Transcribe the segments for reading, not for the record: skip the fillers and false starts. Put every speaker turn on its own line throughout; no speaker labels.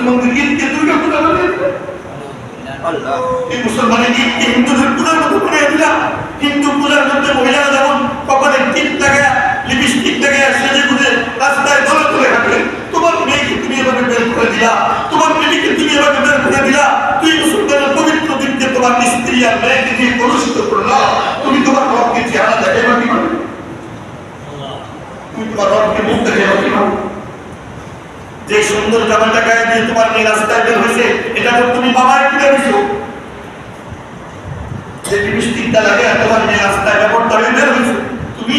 মন্দির ঈদকে দুর্গা পূজা বানিয়ে দিলাম, এই মুসলমানের ঈদকে হিন্দুদের পূজার মতো বানিয়ে দিলাম। হিন্দু পূজার মধ্যে মহিলারা যেমন কপালে টিপ লাগায় লিপস্টিক লাগায় সেজে গুজে রাস্তায় দলে দলে হাঁটে, তোমার মেয়েকে তুমি এভাবে বের করে দিলা, তোমার মেয়েকে তুমি এভাবে বের করে দিলা। তুই মুসলমানের পবিত্র দিনকে তোমার স্ত্রী আর মেয়েকে দিয়ে কলুষিত করলা। তুমি তোমার রবকে চেহারা দেখে বা কিভাবে, তুমি তোমার রবকে মুখ দেখে বা কিভাবে? যে সুন্দর জামাটা গায়ে দিয়ে তোমার মেয়ে রাস্তায় বের হয়েছে, এটা তো তুমি বাবার কিনে দিছো। যে লিপস্টিকটা লাগে আর তোমার মেয়ে রাস্তায় ব্যাপারটা বের হয়েছে, তুমি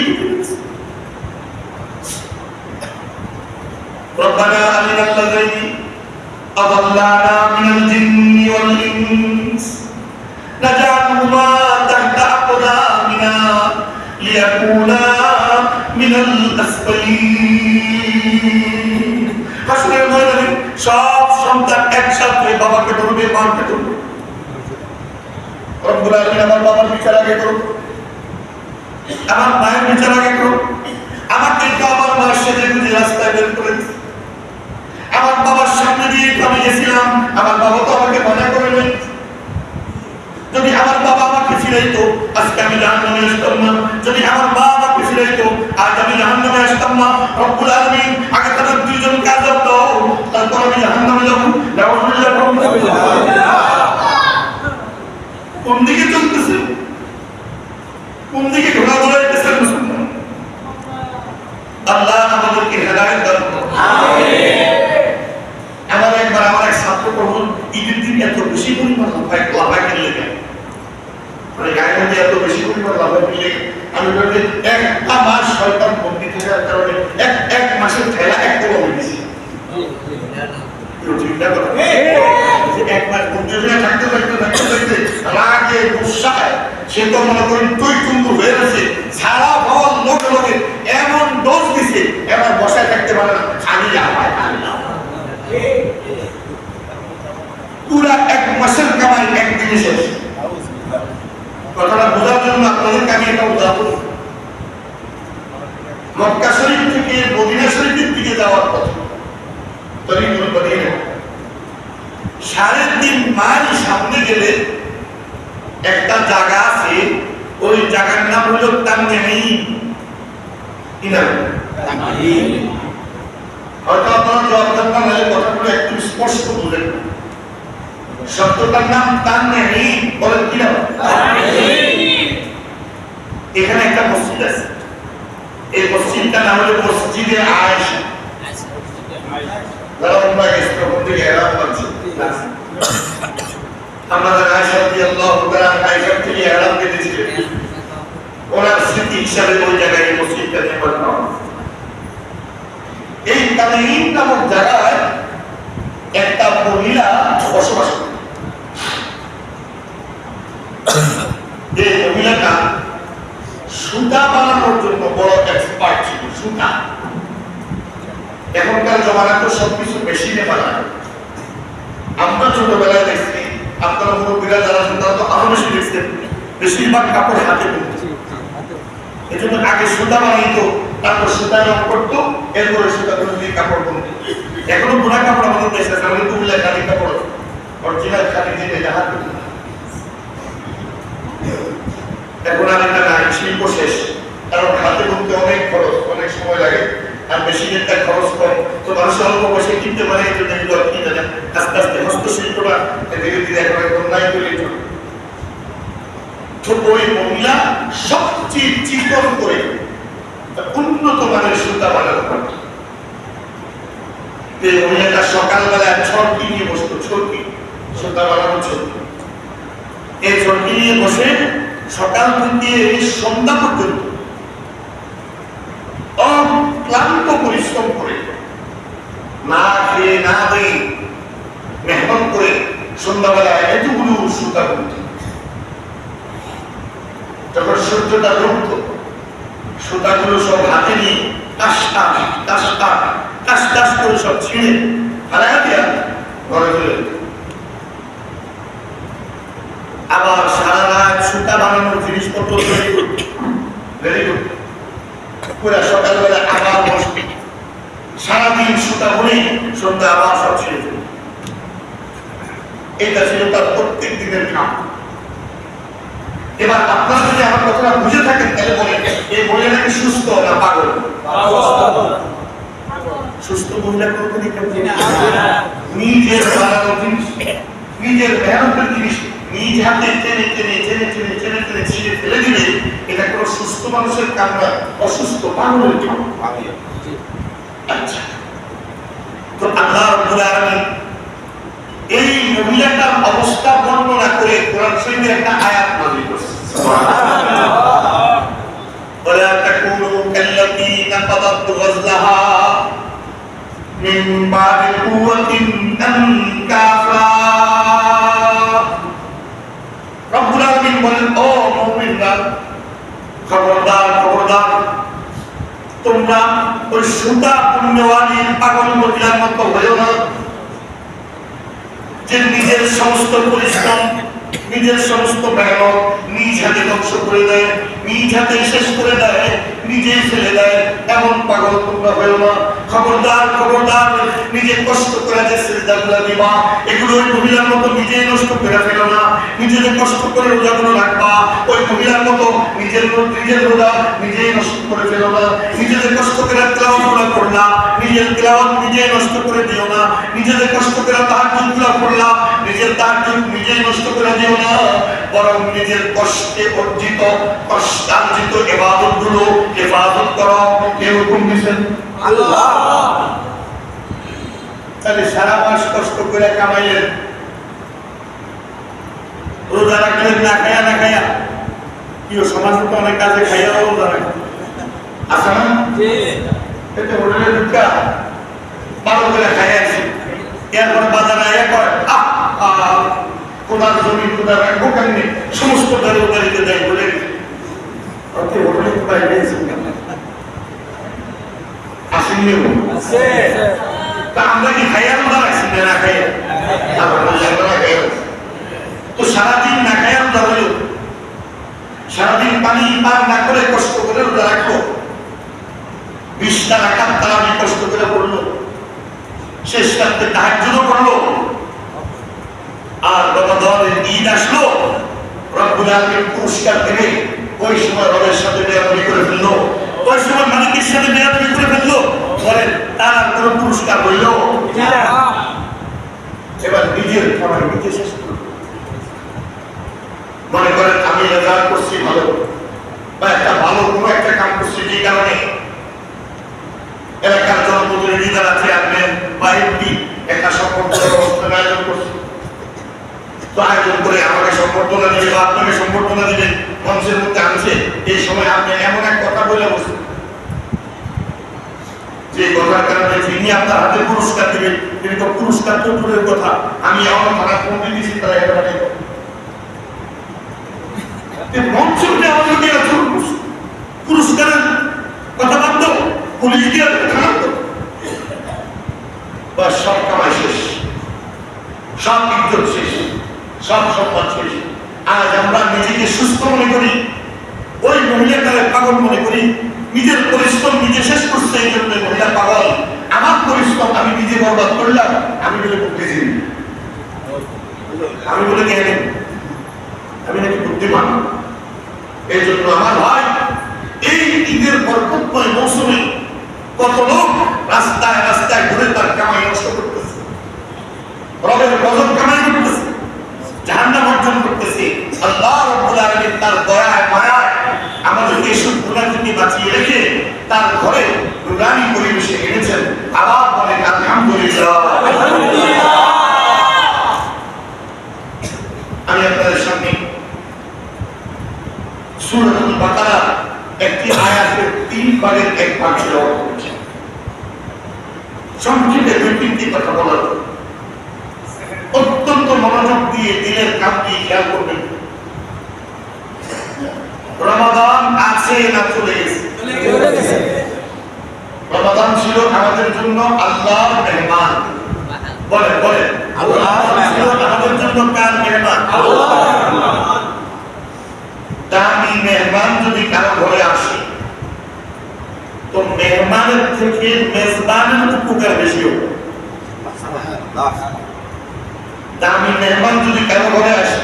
ربنا أرنا الذين أضلانا من الجن والإنس نجعلهما تحت أقدامنا ليكونا من الأسفلين হাসরের ময়দানে সব সন্তান একসাথে বাবাকে ধরবে, মাকে ধরবে। রব্বুল আলামিন আমার বাবার বিচার আগে করো, আমার মায়ের বিচার আগে করো। আমাকে তো আমার মায়ের সাথে বুঝে রাস্তায় বের করে দিচ্ছে। আমার বাবার সামনে দিয়ে আমি গেছিলাম, আমার বাবা তো আমাকে মনে করে নেই। যদি আমার বাবা আমাকে ফিরাইতো আজকে আমি জাহান্নামে আসতাম না। যদি আমার মা আমাকে ফিরাইতো আজ আমি জাহান্নামে আসতাম না। রব্বুল আলামিন আগে তাদের দুইজনকে আযাব দাও, তারপর আমি জাহান্নামে যাব। কোন দিকে চলতেছে, কোন দিকে ঘোরা দৌড়াইতেছে মুসলমান? আল্লাহ আমাদেরকে হেদায়েত দান করুন। আমার একবার আমার এক ছাত্র তখন ঈদের দিন এত বেশি পরিমাণ লাফাই কিনলে কেন, মানে গায়ের মধ্যে এত বেশি পরিমাণ লাফাই কিনলে, আমি ভাবছি একটা মাস শয়তান বন্দি থাকার কারণে এক মাসের ঠেলা একটা কমে গেছে। এক মাস বন্দি থাকতে থাকতে থাকতে থাকতে রাগে গুসায় সে তো মনে করেন তুই টুম্বু হয়ে গেছে, সারা ফল লোকে লোকে এমন দোষ দিছে, এবার বসায় থাকতে পারে না, খালি পুরা এক মাসের কামাই একদিনে শেষ। কথাটা বোঝার জন্য আপনাদেরকে আমি এটা উদাহরণ, মক্কা শরীফ থেকে মদিনা শরীফের দিকে যাওয়ার কথা তরিকুল মদিনা 3.5 মাইল সামনে গেলে একটা জায়গা আছে, ওই জায়গার নাম হলো তানঈম। কি নাম? তানঈম। হয়তো আপনারা জবাব দেন না, নাহলে কথাগুলো একটু স্পষ্ট বলেন। শব্দটার নাম তানঈম, বলেন কি নাম? তানঈম। এখানে একটা মসজিদ আছে, এই মসজিদটার নাম হলো মসজিদে আয়েশা। যারা আমরা গেছি তখন থেকে এলাম পাচ্ছি আমাদের আয়েশা রাদিয়াল্লাহু তাআলা আয়েশা থেকে এলাম পেয়েছিলেন, ওনার স্মৃতি হিসাবে ওই জায়গায় মসজিদটা নির্মাণ করা। এই তানঈম নামক জায়গায় একটা মহিলা বসবাস করে। এই মহিলাটা সুতা বানানোর জন্য বড় এক্সপার্ট ছিল। সুতা এখনকার জমানায় তো সবকিছু মেশিনে বানায়। আমরা ছোটবেলায় দেখছি, আপনারা মুরব্বীরা যারা তারা তো আরো বেশি দেখছেন, বেশিরভাগ কাপড় হাতে বুনতো। এই জন্য আগে সুতা বানাইতো, তারপর সুতা রং করতো, এরপরে সুতাগুলো দিয়ে কাপড় বুনতো। এখনো বোনা কাপড় আমাদের দেশে আছে, আমাদের কুমিল্লায় খাদি কাপড়, অরিজিনাল খাদি দিয়ে হাত বুনতো। এখন আর এটা নাই, শিল্প শেষ। কারণ হাতে বুনতে অনেক খরচ, অনেক সময় লাগে, আর মেশিনেরটা খরচ কম, তো মানুষ অল্প পয়সা কিনতে পারে। এই জন্য এগুলো কিনে দেন। আস্তে আস্তে হস্তশিল্পটা ধীরে ধীরে এখন অন্যায় করে তো ওই মহিলা সবচেয়ে চিকন করে উন্নত মানের সুতা বানানো করত। এই মহিলাটা সকালবেলা ছড়কি নিয়ে বসতো, ছড়কি, সুতা বানানো ছড়কি। এই ছড়কি নিয়ে বসে সকাল থেকে সন্ধ্যা পর্যন্ত অক্লান্ত পরিশ্রম করে, না খেয়ে না দিয়ে মেহনত করে সন্ধ্যাবেলায় এতগুলো সুতা করত। যখন সূর্যটা ডুবত, সুতাগুলো সব হাতে নিয়ে টাস করে সব ছিঁড়ে হারায় দিয়া ঘরে চলে যেত। আবার সারা রাত সুতা বানানোর জিনিসপত্র রেডি করত, পুরা সকালবেলা আবার বসত, সারাদিন সুতা বুনে সন্ধ্যা আবার সব ছিঁড়ে ফেলত। এটা ছিল তার প্রত্যেক দিনের কাম। এবার আপনারা যদি আমার কথাটা বুঝে থাকেন তাহলে বলেন এই মহিলা নাকি সুস্থ না পাগল? সুস্থ মহিলা কোনদিন নিজের বানানো জিনিস, নিজের মেহনতের জিনিস নিজ হাতে টেনে টেনে টেনে টেনে টেনে টেনে ছিঁড়ে ফেলে দিলে এটা কোনো সুস্থ মানুষের কাম না, অসুস্থ পাগলের কাম। আচ্ছা, তো আল্লাহ রাব্বুল আলামিন এই মহিলাটার অবস্থা বর্ণনা করে কোরআন শরীফে একটা আয়াত নাযিল করেছেন। সুবহানাল্লাহ। ওয়ালা তাকুনু কাল্লাতী নাকাদাত গাযলাহা মিন বাদি কুওয়াতিন আনকাফা। রব্বুল আলামিন বলেন, ও মুমিনরা, খবরদার খবরদার, তোমরা ওই সুতা পুণ্যওয়ালী পাগল মহিলার মতো হইও না, যে নিজের সমস্ত পরিশ্রম, নিজের সমস্ত মেহনত নিজ হাতে ধ্বংস করে দেয়, নিজ হাতে শেষ করে দেয়, নিজেই ফেলে দেয়, এমন পাগল তোমরা হইও না। খবরদার খবরদার, নিজে কষ্ট করে যে সিজদাগুলো দিবা এগুলো ওই মহিলার মতো নিজেই নষ্ট করে ফেলো না। নিজেদের কষ্ট করে রোজাগুলো রাখবা, ওই মহিলার মতো নিজের রোজা নিজেই নষ্ট করে ফেলো না। নিজেদের কষ্ট করে তেলাওয়াতগুলো করলা, নিজের তেলাওয়াত নিজেই নষ্ট করে দিও না। নিজেদের কষ্ট করে তাহাজ্জুদগুলো করলা, নিজের তাহাজ্জুদ নিজেই নষ্ট করে দিও না। বরং নিজের কষ্টে অর্জিত কষ্টার্জিত ইবাদতগুলো হেফাজত করো। কে হুকুম দিয়েছেন? আল্লাহ। তাহলে সারা মাস কষ্ট করে কামাইলেন, রোজা রাখলেন না খায়া না খায়া, কি সমাজে তো অনেক কাজে খাইয়াও রোজা রাখেন, আচ্ছা না? এটা হোটেলে ঢুকা ভালো করে খাইয়াছি, এরপর বাজারে আয়া কয় কোনার জমি কোনা রাখবো কেমনি, সমস্ত দাঁড়িয়ে দেয় বলে হোটেলে কোথায় গিয়েছেন আসেননি? তা আমরা কি খাইয়া রোজা রাখছি না খাইয়া? তো সারাদিন না খাইয়া রোজা হইল, সারাদিন পানি পার না করে কষ্ট করে রোজা রাখবো, 20টা রাকাত তারাবি কষ্ট করে পড়লো, শেষ রাতে তাহাজ্জুদও করলো, আর রমাদানের ঈদ আসলো, রব্বুল আলামিন পুরস্কার দেবে, ওই সময় রবের সাথে বেয়াদবি করে ফেললো, ওই সময় মালিকের সাথে বেয়াদবি করে ফেললো, বলেন তার কোনো পুরস্কার হইল? এবার নিজের খাবার নিজে শেষ করলো। মনে করেন আমি রেজাল্ট করছি ভালো, বা একটা ভালো কোনো একটা কাম করছি, যে কারণে এলাকার জনপ্রতিনিধি যারা চেয়ারম্যান বা এমপি একটা সম্পর্কের অনুষ্ঠান আয়োজন করছে, তো আয়োজন করে আমাকে সম্বর্ধনা দিবে বা আপনাকে সম্বর্ধনা দিবে, মঞ্চের মধ্যে আনছে, এই সময় আপনি এমন এক কথা বলে বসে, যে কথার কারণে যিনি আপনার হাতে পুরস্কার দিবেন তিনি তো পুরস্কার তো দূরের কথা, আমি এমন থানা ফোন দিয়েছি তারা একেবারে মঞ্চ উঠে আমাদেরকে পুরস্কারের কথা বাধ্য, পুলিশ দিয়ে থানা বা সব কামাই শেষ, সব ইজ্জত শেষ, সব সম্মান শেষ। আজ আমরা নিজেকে সুস্থ মনে করি, ওই মহিলাটাকে পাগল মনে করি, নিজের পরিশ্রম নিজে শেষ করছে এই জন্য মহিলা পাগল, আমার পরিশ্রম আমি নিজে বরবাদ করলাম, আমি বলে বুদ্ধিজীবী, আমি বলে জ্ঞানী, আমি নাকি বুদ্ধিমান। এই জন্য আমার ভাই, এই ঈদের বরকতময় মৌসুমে কত লোক রাস্তায় রাস্তায় ঘুরে তার কামাই নষ্ট করতেছে, রবের গজব কামাই করতেছে, জাহান্নাম অর্জন করতেছে। আল্লাহ রাব্বুল আলামিন তার দয়ায় মায়ায় আমাদেরকে এসব গুনাহ থেকে বাঁচিয়ে রেখে তার ঘরে নুরানি পরিবেশে এনেছেন। আবার বলেন আলহামদুলিল্লাহ। আমি আপনাদের সামনে সূরাতুল বাকারা একটি আয়াতের 3 ভাগের 1 ভাগ তেলাওয়াত করেছি। সংক্ষেপে 2-3টি কথা বলার, অত্যন্ত মনোযোগ দিয়ে দিলের কাম দিয়ে খেয়াল করবেন। রমাদান আছে না চলে গেছে? রমাদান ছিল আমাদের জন্য আল্লাহর মেহমান। বলেন বলেন, আমাদের জন্য কার মেহমান? দামি মেহমান যদি কারো ঘরে আসে, তো মেহমানের থেকে মেজবানের উপকার বেশি হবে। দামি মেহমান যদি কারো ঘরে আসে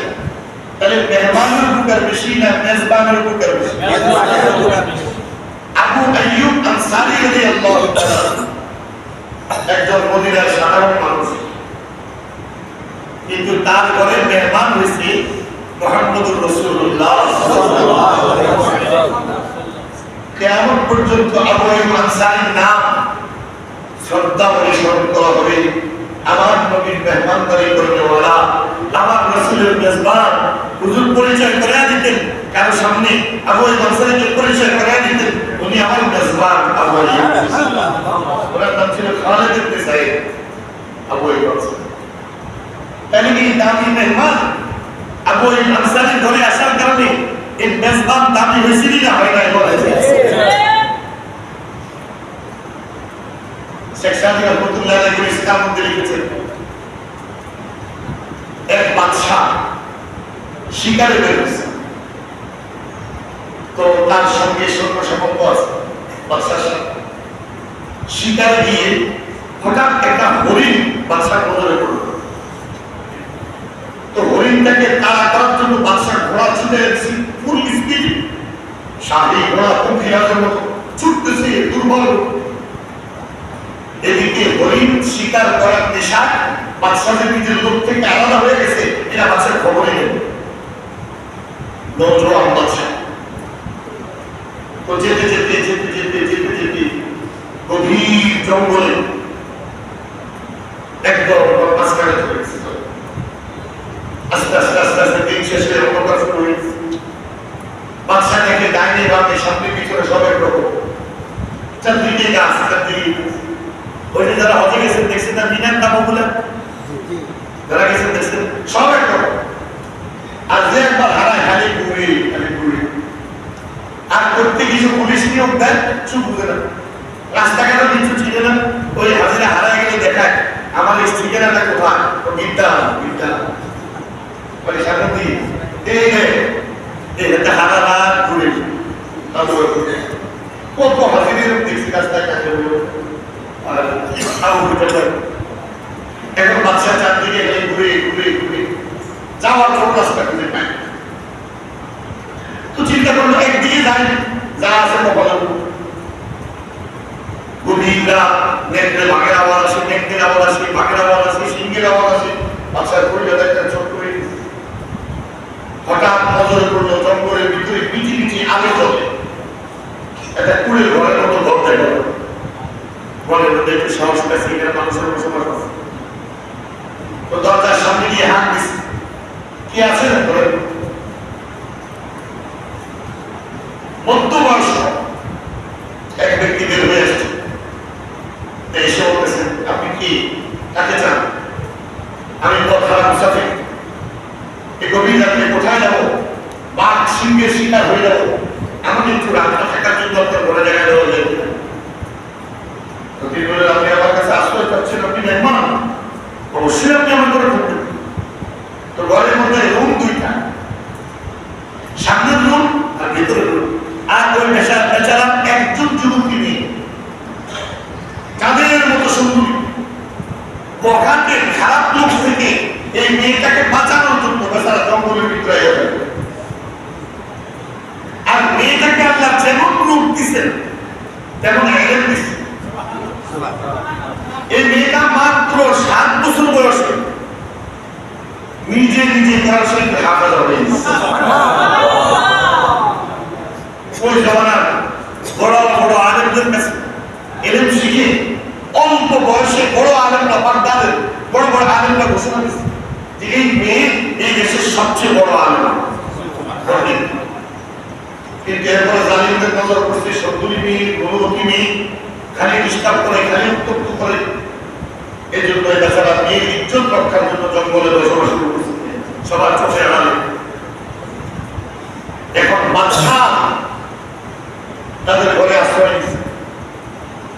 তাহলে মেহমানের উপকার বেশি না মেজবানের উপকার বেশি? আবু আইয়ুব আনসারী রাদিয়াল্লাহু তাআলা একজন মদিনার সাধারণ মানুষ, কিন্তু তার ঘরে মেহমান হয়েছে মুহাম্মদুর রাসূলুল্লাহ সাল্লাল্লাহু আলাইহি ওয়াসাল্লাম। কিয়ামত পর্যন্ত আবু আইয়ুব আনসারীর নাম শ্রদ্ধা করে স্মরণ করা হবে। আমার নবীর মেহমানদারি করেওয়ালা, আমার রাসূলের মেজবান। হুজুর পরিচয় করে দিতেন কারো সামনে, আবু আইয়ুব আনসারীকে পরিচয় করে দিতেন, উনি আমার মেজবান আবু আইয়ুব। ওনার নাম ছিল খালিদ ইবনে যায়েদ আবু আইয়ুব আনসারী। তাহলে এই দামি মেহমান আবু আইয়ুব আনসারীর ঘরে আসার কারণে এই মেজবান দামি হয়েছিল না হয় নাই বলা যায়? শেখ সাদি রহমতুল্লাহ আলাইহি ইসলাম মধ্যে লিখেছেন, এক বাদশা শিকারে বের হয়েছে, তো তার সঙ্গে সৈন্য সামন্ত আছে। বাদশার শিকারে গিয়ে হঠাৎ একটা হরিণ বাদশার নজরে পড়ল। তো হরিণটাকে তাড়া করার জন্য বাদশার ঘোড়া ছুটে যাচ্ছে ফুল স্পিড, শাহী ঘোড়া পঙ্খিরাজের মতো ছুটতেছে দুর্বল। এদিকে হরিণ শিকার করার নেশায় বাদশাহের নিজের লোক থেকে আলাদা হয়ে গেছে, এরা বাদশার খবরই নেই। নৌজওয়ান বাদশা তো যেতে যেতে যেতে যেতে যেতে যেতে গভীর জঙ্গলে একদম মাঝখানে চলে গেছে। আস্তে আস্তে আস্তে আস্তে দিন শেষে অন্ধকার শুরু হয়েছে। বাদশা থেকে ডাইনে বামে সামনে পিছনে সব একরকম, চারদিকে গাছ, চারদিকে ওই যে যারা হজে গেছেন দেখছেন না মিনার নামগুলো, যারা গেছেন দেখছেন সব একরকম। আর যে একবার হারায় খালি ঘুরে খালি ঘুরে, আর করতে কিছু পুলিশ নিয়োগ দেয় চুপ বুঝে না, রাস্তাঘাটে কিছু ছিল না, ওই হাজিরা হারায় গেলে দেখায় আমার এই ঠিকানাটা কোথায়, ও বিদ্যা বিদ্যা বলে সামনে দিয়ে এই হারা রাত ঘুরে কত হাজিরের দেখছি রাস্তায় কাছে এখন বাচ্চা চারদিকে ঘুরে ঘুরে ঘুরে যাওয়ার কোন রাস্তা খুঁজে পায়। তো চিন্তা করলো একদিকে যাই, যা আছে বলা গভীর রাত, নেকড়ে বাঘের আওয়াজ আসে, নেকড়ের আওয়াজ আসে, বাঘের আওয়াজ আসে, সিংহের আওয়াজ আসে, বাচ্চার পরিবার একটা ছোট্ট হয়ে হঠাৎ নজরে পড়লো জঙ্গলের ভিতরে পিটি পিটি আলো জ্বলে, একটা কুড়ের ঘরের মতো ঘর দেখা গেল। ঘরের মধ্যে একটু সাহস পাইছে, এখানে মানুষের বসবাস আছে। তো দরজার সামনে গিয়ে হাত দিচ্ছে, কি আছে না ঘরের মধ্যবয়স এক ব্যক্তি বের হয়ে আসছে, এসে বলতেছেন আপনি কি কাকে চান? আমি পথহারা মুসাফির, এই গভীর রাত্রে কোথায় যাবো? বাঘ সিংহের শিকার হয়ে যাবো, আমাকে একটু রাতটা থাকার জন্য আপনার ঘরে জায়গা দেওয়া যায় কিনা? তো তিনি বললেন আপনি আমার কাছে আশ্রয় চাচ্ছেন, আপনি মেহমান, অবশ্যই আপনি আমার ঘরে থাকবেন। তো ঘরের মধ্যে রুম দুইটা, সামনের রুম আর ভেতরের রুম। আর ওই বেচারা একজন যুবতী মেয়ে, তাদের মতো সুন্দরী, বখাটের খারাপ লোক থেকে এই মেয়েটাকে বাঁচানোর জন্য বেচারা জঙ্গলের ভিতরে যাবে। আর মেয়েটাকে আল্লাহ যেমন রূপ দিচ্ছেন তেমন এলেন দিচ্ছেন। এই মেয়েটা মাত্র 7 বছর বয়সে নিজে নিজে তার সঙ্গে হাফেজ হবে। ওই জমানার বড় বড় আলেমদের কাছে এলেম শিখে অল্প বয়সে বড় আলেমরা বাগদাদের বড় বড় আলেমরা ঘোষণা দিচ্ছে যে এই মেয়ে এই দেশের সবচেয়ে বড় আলেম। কিন্তু এরপরে জালিমদের নজর পড়ছে সন্তুলি মেয়ে, গণবতী মেয়ে, খালি ডিস্টার্ব করে, খালি উত্তপ্ত করে। এই জন্য এই বেচারা মেয়ের ইজ্জত রক্ষার জন্য জঙ্গলে বসবাস শুরু করছে, সবার চোখে আড়ালে। এখন বাদশা তাদের ঘরে আশ্রয় নিচ্ছে।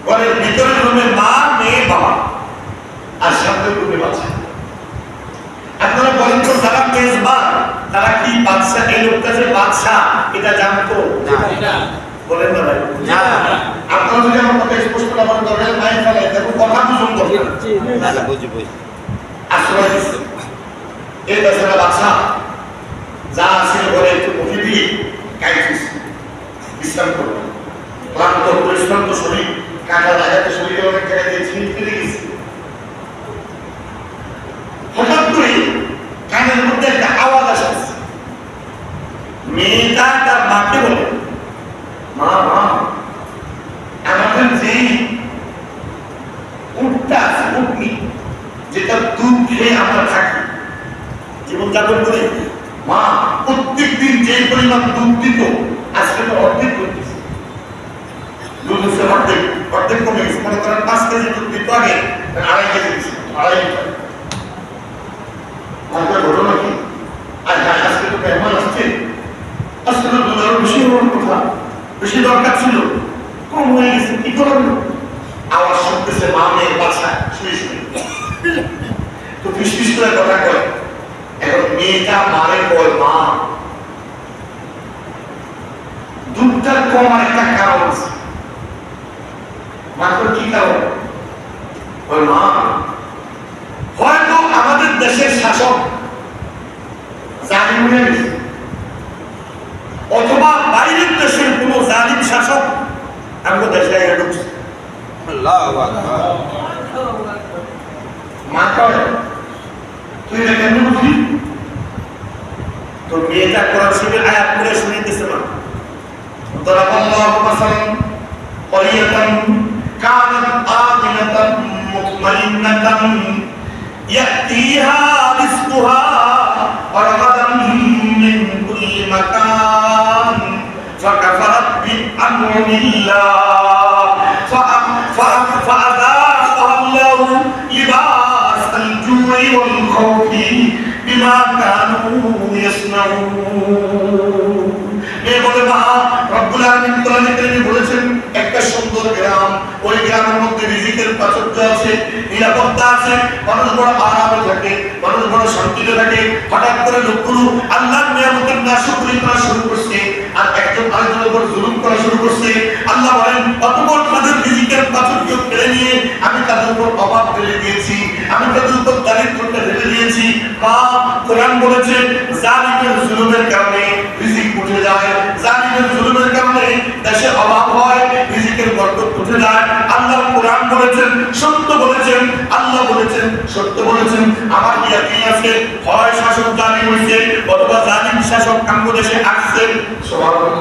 ঘরের ভিতরের রুমে মা, মেয়ে, বাবা, আর সামনের রুমে বাচ্চা। আপনারা বলেন তো যারা মেজবান তারা কি বাদশা, এই লোকটা যে বাদশা এটা জানতো? বলেন না ভাই? আপনারা যদি আমার কথা স্পষ্ট আমার দরকার নাই ফেলে দেখো কথা বুঝুন দরকার। আশ্রয় দিচ্ছে এই বেচারা বাচ্চা যা ছিল ঘরে একটু মুখে দিয়ে কাইছিস বিশ্রাম করবে। ক্লান্ত পরিশ্রান্ত শরীর, কাঁটা লাগাতে শরীরে অনেক জায়গায় দিয়ে ছিঁড়ে ফেলে গেছে। হঠাৎ করে কানের মধ্যে একটা আওয়াজ আসছে। মেয়েটা তার মাকে বলে, মা মা, আমাদের যে উটটা আছে, উটনি, যেটা দুধ খেয়ে আমরা থাকি, জীবনযাপন করি, মা প্রত্যেকদিন যে পরিমাণ দুধ দিত আজকে তো অর্ধেক করতেছে। দুধ হচ্ছে অর্ধেক, অর্ধেক কমে গেছে। মনে করেন 5 কেজি দুধ দিত আগে, 2.5 কেজি দিচ্ছে, 2.5 লিটার। আমাদের ঘটনা কি? আর আজকে তো মেহমান আসছে, আজকে তো দুধ আরো বেশি হওয়ার কথা, বেশি দরকার ছিল, কম হয়ে গেছে, কি করবো? আওয়াজ শুনতেছে মা মেয়ের বাচ্চা শুয়ে শুয়ে, তো ফিসফিস করে কথা কয়। এখন মেয়েটা মারে কয়, মা দুধটার কমার একটা কারণ আছে। মাত্র কি কারণ? ওই মা, হয়তো আমাদের দেশের শাসক জালিম হয়ে গেছে, অথবা বাইরের দেশের কোন জালিম শাসক আমাদের দেশে ঢুকছে। মা কয়, তুই না কেন বুঝলি? তো মেয়েটা কোরআন শরীফের আয়াত পড়ে শুনাইতেছে। মা দরাবাল্লাহু মাসালান ক্বরিয়াতান কানাত আমিনাতান মুতমাইন্নাতান ইয়াতিহা রিজকুহা রাগাদান মিন কুল্লি মাকান ফাকাফারাত বিআনউমিল্লাহ ফাআযাকাল্লাহু লিবাসাল জুই ওয়াল খাউফি বিমা কানু ইয়াসনাউন। এই বলে মা রব্বুল আলামিন কোরআনে কারীমে বলেছেন, একটা সুন্দর গ্রাম, ওই গ্রামের মধ্যে রিজিকের প্রাচুর্য আছে, নিরাপত্তা আছে, মানুষ বড় আরামে থাকে, মানুষ বড় শান্তিতে থাকে। হঠাৎ করে লোকগুলো আল্লাহর নিয়ামতের নাশকরি করা শুরু করছে, আর একজন আরেকজনের উপর জুলুম করা শুরু করছে। আল্লাহ বলেন, অতঃপর তাদের রিজিকের প্রাচুর্য কেড়ে নিয়ে আমি তাদের উপর অভাব ফেলে দিয়েছি, আমি তাদের উপর দারিদ্রতা ফেলে দিয়েছি। মা কোরআন বলেছে, জালিমের জুলুমের কারণে রিজিক উঠে যায়, জালিমের জুলুমের কারণে দেশে অভাব হয়, রিজিকের বরকত উঠে যায়। আল্লাহ কোরআন বলেছেন, সত্য বলেছেন, আল্লাহ বলেছেন, সত্য বলেছেন। আমার ইয়াকিন আছে, হয় শাসক জালিম হইছে অথবা জালিম শাসক আমাদের দেশে আসছে। সুবহানাল্লাহ।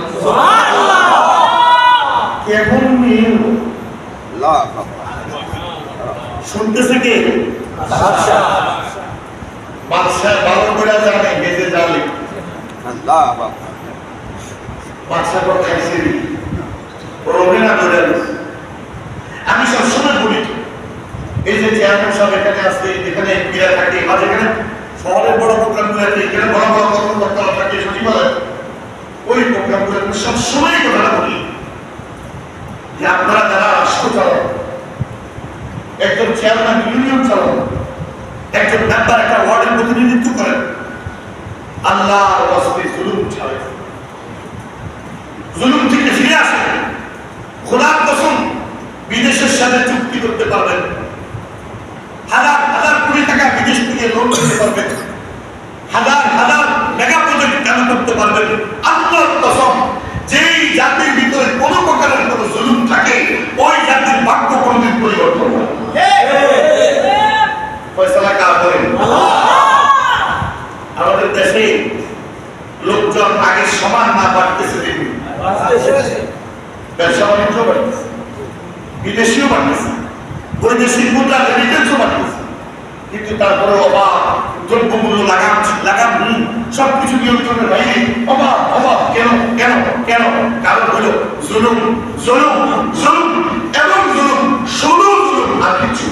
এখন আল্লাহ শুনতেছে কে? বাদশা। বাদশা ভালো করে জানে যে জালিম। আল্লাহ বাদশা তো খাইছে রোগেনা ধরে। আমি সবসময় বলি, এই যে চেয়ারম্যান সাহেব এখানে আসছে, এখানে এমপিরা থাকে, বা যেখানে শহরের বড় প্রোগ্রামগুলো থাকে, এখানে বড় বড় কর্মকর্তারা থাকে, সচিবালয়, ওই প্রোগ্রামগুলো সবসময় কথাটা বলি যে আপনারা যারা রাষ্ট্র চালান, একজন চেয়ারম্যান ইউনিয়ন চালান, একজন মেম্বার একটা ওয়ার্ডের প্রতিনিধিত্ব করেন, আল্লাহর রাস্তে জুলুম ছাড়েন, জুলুম থেকে ফিরে আসেন। খোদার কসম, বিদেশের সাথে চুক্তি করতে পারবেন, হাজার হাজার কোটি টাকা বিদেশ থেকে লোন করতে পারবেন, হাজার হাজার মেগা প্রজেক্ট চালু করতে পারবেন। আল্লাহর কসম, যেই জাতির ভিতরে কোন প্রকারের কোন জুলুম থাকে, ওই জাতির ভাগ্য কোনদিন পরিবর্তন হয়। ফয়সালা কার করেন? আমাদের দেশে লোকজন আগের সমান না বাড়তেছে, ব্যবসা বাণিজ্য বাড়তেছে, বিদেশিও বাড়তেছে, বৈদেশিক মুদ্রা রেমিটেন্সও বাড়তেছে, কিন্তু তারপরে অভাব, দ্রব্যমূল্য লাগাম সবকিছু নিয়ন্ত্রণের বাইরে। অভাব অভাব কেন কেন কেন? কারণ হলো জুলুম, জুলুম, জুলুম এবং জুলুম, শুধু জুলুম আর কিছু।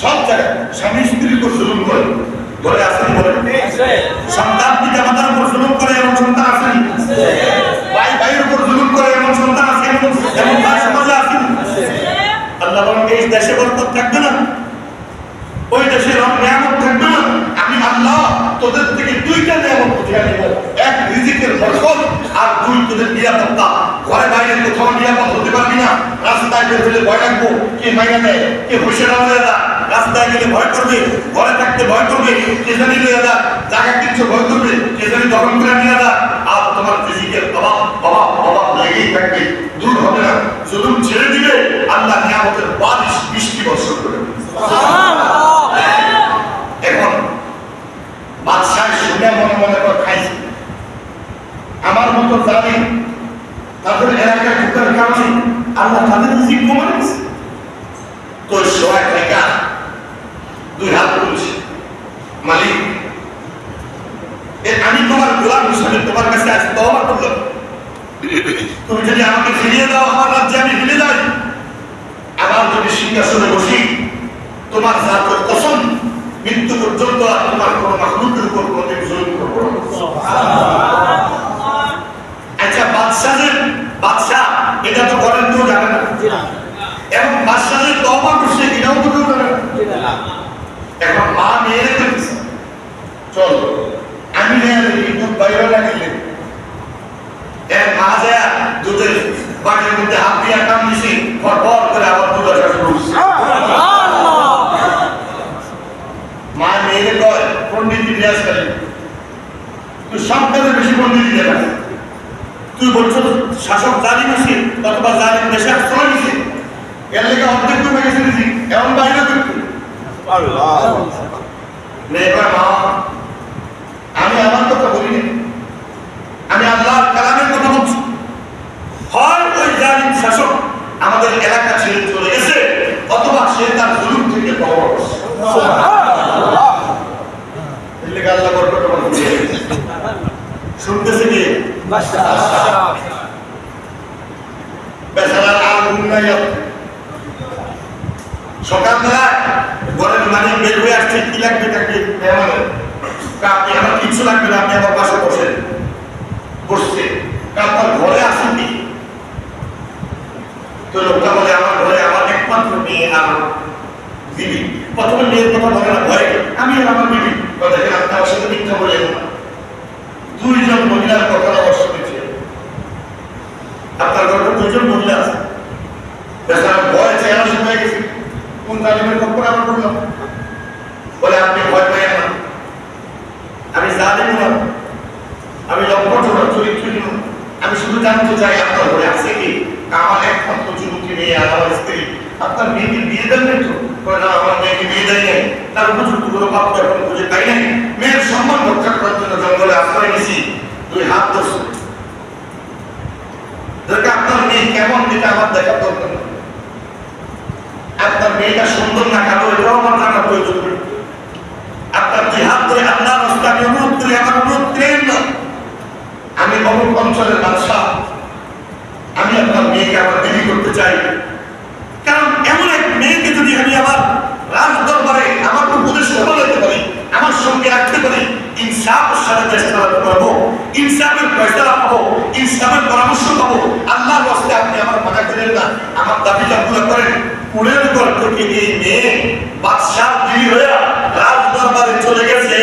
সব জায়গায় স্বামী স্ত্রীর উপর জুলুম করে, ঘরে আসেন বলেন, সন্তান পিতা মাতার উপর জুলুম করে এমন সন্তান আসেন, ভাই ভাইয়ের উপর জুলুম করে এমন সন্তান আসেন, এমন ভাই সমাজে আসেন। আল্লাহ বলেন, এই দেশে বরকত থাকবে না, ওই দেশে নিয়ামত থাকবে না। আমি আল্লাহ তোদের থেকে দুইটা নিয়ামত উঠিয়ে নেব, এক রিজিকের বরকত, আর দুই তোদের নিরাপত্তা। ঘরে বাইরে কোথাও নিরাপদ হতে পারবি না, রাস্তায় বের হলে ভয় রাখবো, কে মাইনা দেয়, কে বসে না, রাস্তায় গেলে ভয় করবে, ঘরে থাকতে ভয় করবে, কে জানি লইয়া যা, জায়গা কিছু ভয় করবে, কে জানি দখল করে নিয়ে যা। আর তোমার ফিজিক্যাল অভাব লেগেই থাকবে, দূর হবে না। জুলুম ছেড়ে দিলে আল্লাহ নিয়ামতের বারিশ বৃষ্টি বর্ষণ করে। এখন বাদশাহ শুনে মনে মনে করে খাইছে, আমার মতো জানি তাদের এলাকায় ঢুকার কারণে আল্লাহ তাদের রিজিক কমে গেছে। তো সবাই টাকা দুই হাত তুলছে, মালিক আমি তোমার গোলাম হিসেবে তোমার কাছে আজ তওবা করলাম, তুমি যদি আমাকে ফিরিয়ে দাও আমার রাজ্যে আমি ফিরে যাই, আবার যদি সিংহাসনে বসি তোমার জাতের কসম মৃত্যু পর্যন্ত আর তোমার কোন মাখলুকের উপর কোনদিন জুলুম করবো না। আচ্ছা বাদশাহ এটা তো করেন কেউ জানে না, এবং বাদশাহের তওবা করছে এটাও তো কেউ জানে না। এখন মা মেয়ের কাছে চল আমি দুধ বাইরে না গেলে এক মা যায় দুধের বাটির মধ্যে হাত দিয়ে কাম দিছি ফটফট করে আবার দুধ আসা শুরু করছে। মা মেয়েরে কয় পণ্ডিত ইলিয়াস করে তুই সব কাজে বেশি পণ্ডিত দিতে পারে, তুই বলছো শাসক জালিম আছে অথবা জালিম দেশে আশ্রয় নিছে, এর লেগে অর্ধেক কমে গেছে দিদি এমন বাইরে করতে মেয়ে কয় মা আমি আমার কথা বলিনি, আমি আল্লাহর কালামের কথা বলছি। হয় ওই জালিম শাসক আমাদের এলাকা ছেড়ে চলে গেছে অথবা সে তার জুলুম থেকে তওবা করছে। আল্লাহ বরকত শুনতেছে কি বেচারা আর উন্নয় সকালবেলা ঘরের মালিক বের হয়ে আসছে, কি লাগবে তাকে মেহমানের, আপনি আমার কিছু লাগবে না, আপনি আমার পাশে বসেন। বসছে আপনার ঘরে আসেন কি? তো লোকটা বলে আমার ঘরে আমার একমাত্র মেয়ে আর বিবি। প্রথমে মেয়ের কথা বলে না ভয়, আমি আর আমার বিবি। দেখেন আপনি আমার সাথে মিথ্যা বলেন না, দুইজন মহিলার কথা আমার শুনেছে, আপনার ঘরে দুইজন মহিলা আছে। বেচারা ভয় চেহারা শুনে গেছে, কোন জালিমের খবর আমার বললাম। বলে আপনি ভয় পাইয়েন না, আমি জালিম না, আমি লম্পট না, চরিত্রহীন না, আমি শুধু জানতে চাই আপনার ঘরে আছে কি? আমার একমাত্র যুবতী মেয়ে আর আমার স্ত্রী, আপনার মেয়েকে বিয়ে দেন নাই তো? না আমার মেয়েকে বিয়ে দেয় নাই, তার উপযুক্ত কোনো পাত্র এখন খুঁজে পাই নাই, মেয়ের সম্মান রক্ষা করার জন্য জঙ্গলে আশ্রয় নিয়েছি, দুই হাত ধরছে। আপনার মেয়ে কেমন এটা আমার দেখার দরকার না, আপনার মেয়েটা সুন্দর না কালো এটাও আমার জানার প্রয়োজন নেই। আপনার দুই হাত ধরে আপনার রাস্তা আমি অনুরোধ করি, আমার অনুরোধ করেন না, আমি অমুক অঞ্চলের বাদশাহ, আমি আপনার মেয়েকে আমার বিয়ে করতে চাই। কারণ এমন এক মেয়েকে যদি আমি আমার রাজ দরবারে আমার উপদেষ্টা বানাতে পারি, আমার সঙ্গে রাখতে পারি, ইনসাফের সাথে চেষ্টা করবো, ইনসাফের ফয়সালা পাবো, ইনসাফের পরামর্শ পাবো। আল্লাহর ওয়াস্তে আপনি আমার মানা করেন না, আমার দাবিটা পুরো করেন। পুরের ঘর থেকে এই মেয়ে বাদশাহ বিবি হয়ে রাজ দরবারে চলে গেছে,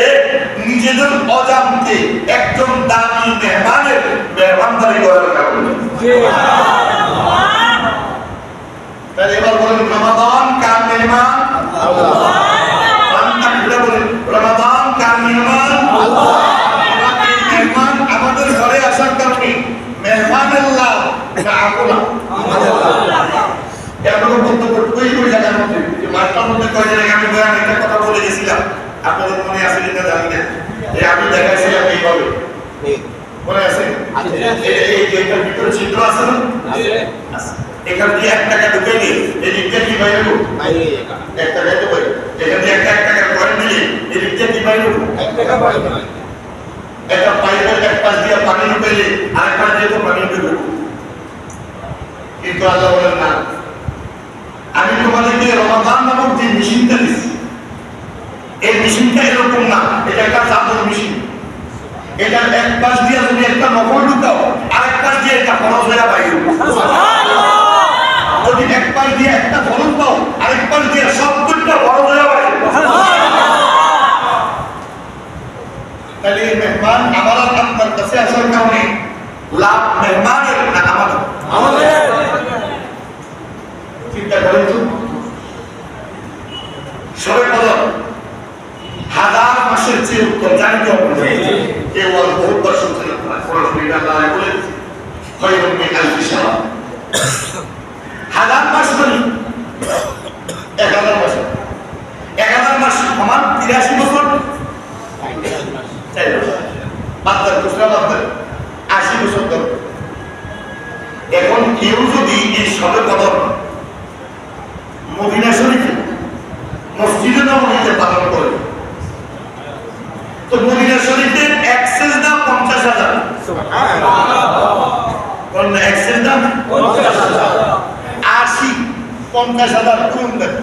নিজেদের অজান্তে একজন দামি মেহমানের মেহমানদারি করার কারণে। তাহলে এবার বলেন রমাদান কার মেহমান? রমাদান কার মেহমান? মেহমান আমাদের ঘরে আসার কারণে মেহমান আল্লাহ না আপনারা এমন বক্তব্য ওই জায়গার মধ্যে মাস্টার মধ্যে কয় জায়গায় আমি বয়ান একটা কথা বলে গেছিলাম, আপনাদের মনে আছে কিনা জানি না, আমি দেখাইছিলাম এইভাবে মনে আছে, এইটার ভিতরে চিত্র আছে না, এখান দিয়ে 1 টাকা ঢুকে দিই, এই দিকটা কি বাইরে 1 টাকা ঢুকে, এখান দিয়ে 1 টাকার কয়েন দিলে এই দিকটা কি বাইরে 1 টাকা বাইরে, একটা পাইপের এক পাশ দিয়ে পানি ঢুকাইলে আরেক পাশ দিয়ে তো পানি ঢুকে। কিন্তু আল্লাহ বলেন না, আমি তোমাদেরকে রমাদান নামক যে মেশিনটা দিচ্ছি, এই মেশিনটা এরকম না, এটা একটা জাদুর মেশিন। এটা এক পাশ দিয়ে তুমি একটা নকল ঢুকাও, আরেক পাশ দিয়ে একটা ফরজ হয়ে বাইরে। যদি এক পাশ দিয়ে একটা ফরজ পাও, আরেক পাশ দিয়ে সবটা ফরজ হয়ে বাইরে। তাহলে এই মেহমান আমার আপনার কাছে আসার কারণে লাভ মেহমানের না আমাদের? চিন্তা করেন তো, সবে কদর হাজার মাসের চেয়ে উত্তম, জানি তো আপনারা কেউ আর বহুবার শুনছেন আপনারা সরাসরি আল্লাহ বলে খয়রুম মিন আলফি শাহর। হাজার মাস মানে 1000 মাস, 1000 মাস সমান 83 বছর, 80 বছর ধরে। এখন কেউ যদি এই সবে কদর মদিনা শরীফে মসজিদে নববীতে পালন করে, তো মদিনা শরীফের অ্যাক্সেস দাম 50,000। সুবহানাল্লাহ। অ্যাক্সেস দাম 50,000। 80 50,000 কোন দেন?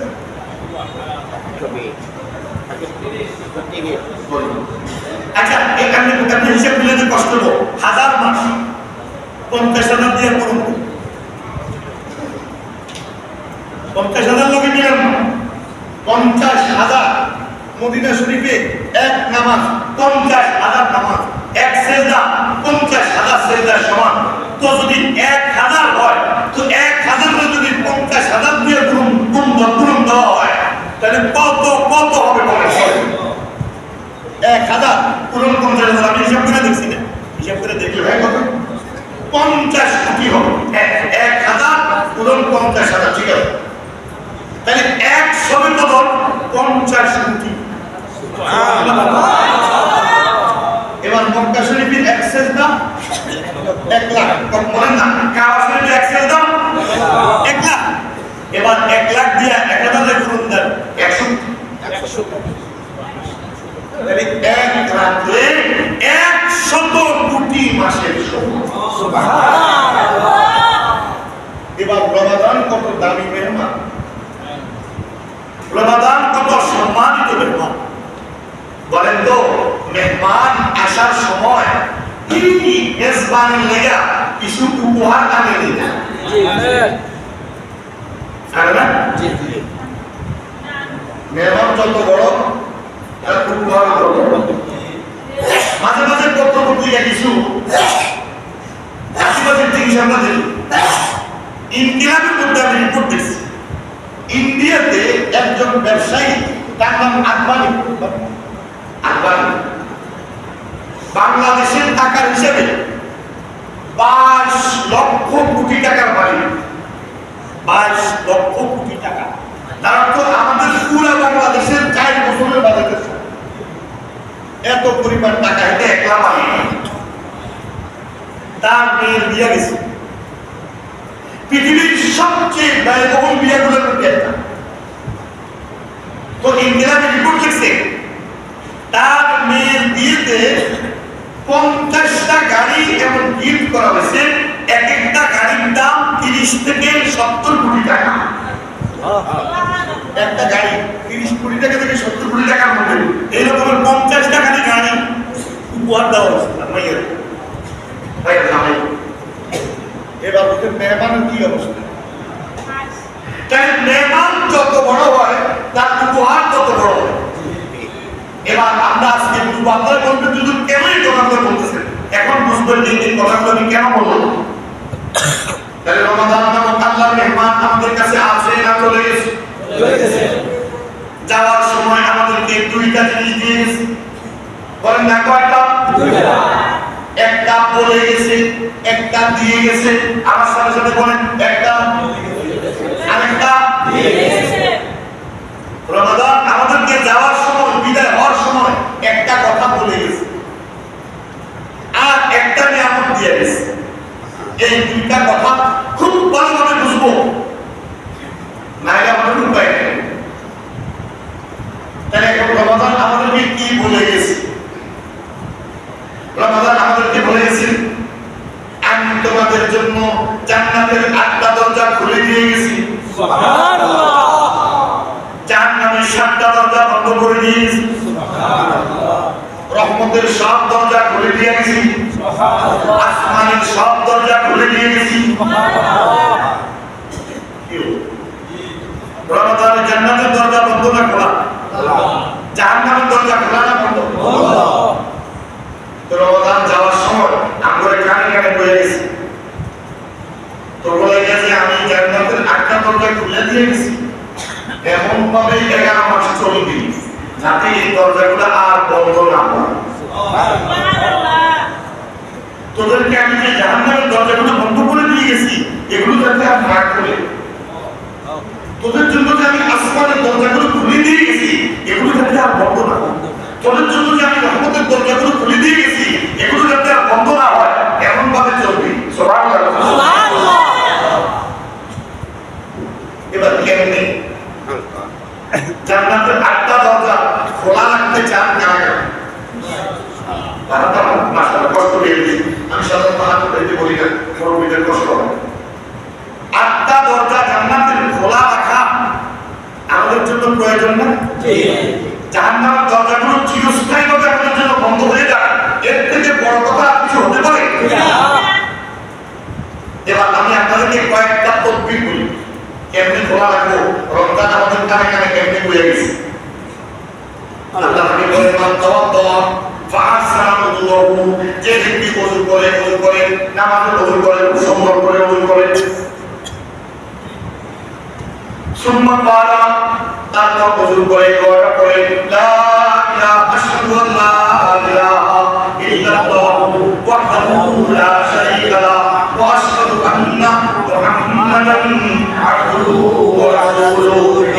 আচ্ছা এখানে আপনি হিসাব দিলে যে কষ্ট হবো, 1000 মাস 50,000 দিয়ে করুন, 50,000 লোকে মিলেন না। 50,000 মদিনা শরীফে এক নামাজ, 50,000 নামাজ, এক সেজদা 50,000 সেজদার সমান। তো যদি 1000 হয়, তো 1000 যদি 50,000 দিয়ে গুণ দেওয়া হয়, তাহলে কত কত হবে বলে? 1000 পূরণ 50,000। আমি হিসাব করে দেখছি না, হিসাব করে দেখলে ভাই কত? 50 কোটি হবে। 1000 পূরণ 50,000, ঠিক আছে? তাহলে 100 কদর 50 কোটি। এবার মক্কা শরীফের অ্যাক্সেস দাম 1 লাখ, বলেন না? কাবা শরীফের অ্যাক্সেস দাম 1 লাখ। এবার 1 লাখ দিয়ে 1000 এর গুণ দেন 100। তাহলে 1 রাতে 100 কোটি মাসের সমান। সুবহানাল্লাহ। এবার রমাদান কত দামি মেহমান, রমাদান কত সম্মানিত মেহমান বলেন তো? মেহমান আসার সময় কি মেজবানি লেগা কিছু উপহার আনে দিনা, মেহমান যত বড় উপহার মাঝে মাঝে কর্তব্য দিয়ে কিছু আশীর্বাদের জিনিস আমরা দেখি। ইন্ডিয়ানের মধ্যে আমি রিপোর্ট দেখছি, ইন্ডিয়াতে একজন ব্যবসায়ী, তার নাম আদবানি, বাংলাদেশের টাকার হিসেবে 22 লক্ষ কোটি টাকার মালিক। 22 লক্ষ কোটি টাকা, তার অর্থ আমাদের পুরো বাংলাদেশের 4 বছরের বাজেটের এত পরিমাণ টাকা। এটা একলা মালিক। তার মেয়ের বিয়ে গেছে, পৃথিবীর সবচেয়ে ব্যয়বহুল বিয়েগুলোর মধ্যে একটা। তো ইন্দিরাকে রিপোর্ট লিখছে, তার মেয়ের বিয়েতে 50টা গাড়ি এমন গিফট করা হয়েছে, এক একটা গাড়ির দাম 30 থেকে 70 কোটি টাকা। একটা গাড়ি 30 কোটি টাকা থেকে 70 কোটি টাকার মধ্যে এইরকম 50টা গাড়ি উপহার দেওয়া হয়েছে মাইয়ের। এবার ওদের মেহমানের কি অবস্থা? তাই মেহমান যত বড় হয় তার উপহার তত বড় হয়। এবার আমরা আজকে বুঝবো, আপনারা বলবেন যদি কেন এই কথাগুলো বলতেছেন, এখন বুঝবেন যে এই কথাগুলো আমি কেন বলবো। তাহলে রমাদান নামক আল্লাহর মেহমান আমাদের কাছে আছে না চলে গেছে? যাওয়ার সময় আমাদেরকে 2টা জিনিস দিয়ে গেছে, বলেন না কয়টা? 2টা। একটা বলে গেছে, একটা দিয়ে গেছে। আমার সাথে সাথে বলেন, একটা আরেকটা দিয়ে গেছে। রমাদান আমাদেরকে যাওয়ার সময়, বিদায় হওয়ার সময় একটা কথা বলে গেছে আর একটা নিয়ামত দিয়ে গেছে। এই 2টা কথা খুব ভালোভাবে বুঝবো, নাইলে আমাদের উপায় নেই। তাহলে এখন রমাদান আমাদেরকে কি বলে গেছে? রমাদান আমাদেরকে বলে গেছে, আমি তোমাদের জন্য জান্নাতের 8টা দরজা খুলে দিয়ে গেছি। সুবহানাল্লাহ। জাহান্নামের 7টা দরজা বন্ধ করে দিয়েছি। সুবহানাল্লাহ। রহমতের সব দরজা খুলে দিয়ে গেছি। সুবহানাল্লাহ। আসমানের সব দরজা খুলে দিয়ে গেছি। সুবহানাল্লাহ। রমাদানের জান্নাতের দরজা বন্ধ না খোলা? জাহান্নামের দরজা খোলা না বন্ধ? বন্ধ। তো রমাদান যাওয়ার সময় আমরা কানে কানে বলে গেছি, তো বলে গেছে আমি জান্নাতের 8টা দরজা খুলে দিয়ে গেছি। এমন ভাবে 11 মাস যাতে এই দরজাগুলো আর বন্ধ না হয়। তোদেরকে আমি যে জাহান্নামের দরজাগুলো বন্ধ করে দিয়ে গেছি, এগুলো যাতে আর না খুলে। তোদের জন্য যে আমি আসমানের দরজাগুলো খুলে দিয়ে গেছি, এগুলো যাতে আর বন্ধ না হয়। তোদের জন্য যে আমি রহমতের দরজাগুলো খুলে দিয়ে গেছি, এগুলো যাতে আর বন্ধ না হয়, এমন ভাবে চলবি। সুবহানাল্লাহ। এবার কেমনে জান্নাতের 8টা দরজা খোলা রাখতে চান কারা? তারা মাশাআল্লাহ কষ্ট পেয়েছি। আমি সাধারণত হাত পেতে বলি না, মুরব্বিদের কষ্ট হয়। 8টা দরজা জান্নাতের খোলা রাখা আমাদের জন্য প্রয়োজন না? জাহান্নামের দরজাগুলো চিরস্থায়ীভাবে আমাদের জন্য বন্ধ হয়ে যায়, এর থেকে বড় কথা আর কিছু হতে পারে? এবার আমি আপনাদেরকে কয়েকটা তদবির বলি, কেমনি খোলা রাখবো। রমজান আমাদের কানে কানে কেমনি বয়ে গেছে। আল্লাহ নবী বলেন, মান তাওয়াদ্দা ফাআহসানা উযুহু, যে ব্যক্তি ওযু করে নামাজে ওযু করে, সুন্দর করে ওযু করে, সুম্মা ক্বালা, তারপর ওযু করে দোয়া করে, লা ইলাহা আশহাদু আল লা ইলাহা ইল্লাল্লাহু ওয়াহদাহু লা শারীকা লাহু ওয়া আশহাদু আন্না মুহাম্মাদান আবদুহু ওয়া রাসূলুহু।